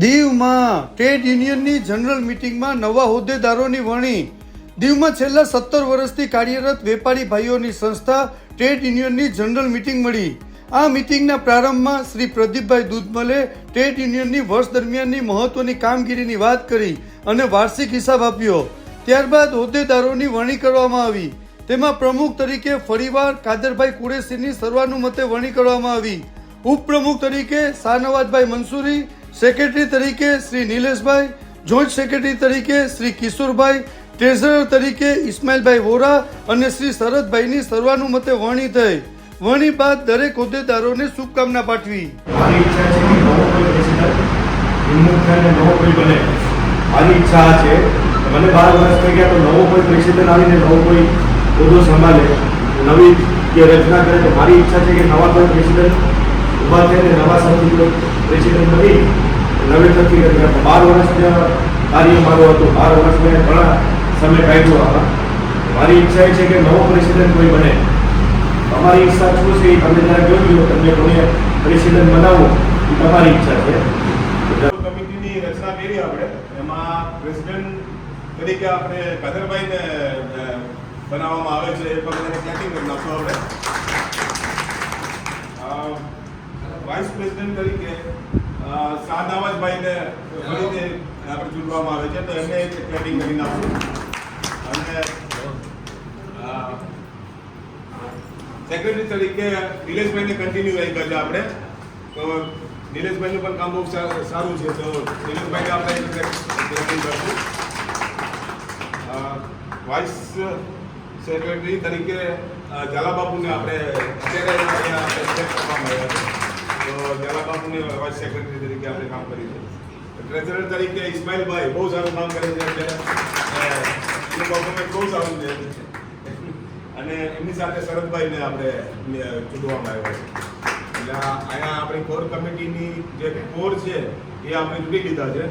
દીવમાં trade યુનિયનની general મિટિંગમાં નવા હોદ્દેદારોની વરણી. દીવમાં છેલ્લા 17 વર્ષથી કાર્યરત વેપારી ભાઈઓની સંસ્થા ટ્રેડ યુનિયનની જનરલ મિટિંગ મળી. આ મિટિંગના પ્રારંભમાં શ્રી પ્રદીપભાઈ દૂધમલે ટ્રેડ યુનિયનની વર્ષ દરમિયાનની મહત્વની કામગીરીની વાત કરી અને વાર્ષિક હિસાબ આપ્યો. ત્યારબાદ હોદ્દેદારોની વરણી કરવામાં આવી. તેમાં પ્રમુખ તરીકે ફરીવાર કાદરભાઈ કુરેશીની સર્વાનુમતે વરણી કરવામાં આવી. ઉપપ્રમુખ તરીકે શાહનવાજભાઈ મંસૂરી, સેક્રેટરી તરીકે શ્રી નિલેશભાઈ, જોઈન્ટ સેક્રેટરી તરીકે શ્રી કિશોરભાઈ, ટ્રેઝરર તરીકે ઇસ્માઇલભાઈ વોરા અને શ્રી શરદભાઈની સર્વાનુમતે વરણી થઈ. વરણી બાદ દરેક હોદ્દેદારોને શુભકામના પાઠવી. મારી ઈચ્છા છે કે નવો કોઈ પ્રેસિડેન્ટ નિમણૂક થઈને નવો કોઈ બને. મારી ઈચ્છા છે મને 12 વર્ષ થઈ ગયા તો નવો કોઈ પ્રેસિડેન્ટ આવીને નવો કોઈ હોદ્દો સંભાળે, નવી કે રચના કરે. તો મારી ઈચ્છા છે કે નવા કોઈ પ્રેસિડેન્ટ ઊભા થઈને નવા સૌથી કોઈ પ્રેસિડેન્ટ બની નવી તરફી કરી. 12 વર્ષ કાર્ય મારું હતું. 12 વર્ષ મેં ઘણા સમય કાઢ્યો આમાં. મારી ઈચ્છા એ છે કે નવો પ્રેસિડેન્ટ કોઈ બને. તમારી ઈચ્છા શું છે એ તમે જ્યારે જોજો, તમને કોને પ્રેસિડેન્ટ બનાવો એ તમારી ઈચ્છા છે. કમિટીની રચના કરી આપણે. એમાં પ્રેસિડેન્ટ તરીકે આપણે કાદરભાઈને બનાવવામાં આવે છે. એ પણ એને ક્યાંથી કરી નાખશો આપણે. વાઇસ પ્રેસિડેન્ટ તરીકે શાહનવાજભાઈને ફરીથી આપણે ચૂંટવામાં આવે છે. તો એમને ક્લેટિંગ કરી નાખશું. અને સેક્રેટરી તરીકે નિલેશભાઈને કન્ટિન્યુ રાખ્યા છે આપણે. તો નિલેશભાઈનું પણ કામ બહુ સારું છે. તો નિલેશભાઈને આપણે ક્લેટિંગ કરશું. વાઇસ સેક્રેટરી તરીકે ઝાલાબાપુને આપણે અત્યારે અહીંયા સિલેક્ટ કરવામાં આવ્યા છે. તો ઝાલાબાપુને વાઇસ સેક્રેટરી તરીકે આપણે કામ કર્યું છે. ટ્રેઝરર તરીકે ઇસ્માઇલભાઈ બહુ સારું કામ કરે છે. એટલે પરફોર્મન્સ બહુ સારું છે. અને એમની સાથે શરદભાઈને આપણે ચૂંટવામાં આવ્યા છે. એટલે અહીંયા આપણી કોર કમિટીની જે કોર છે એ આપણે ચૂંટી લીધા છે.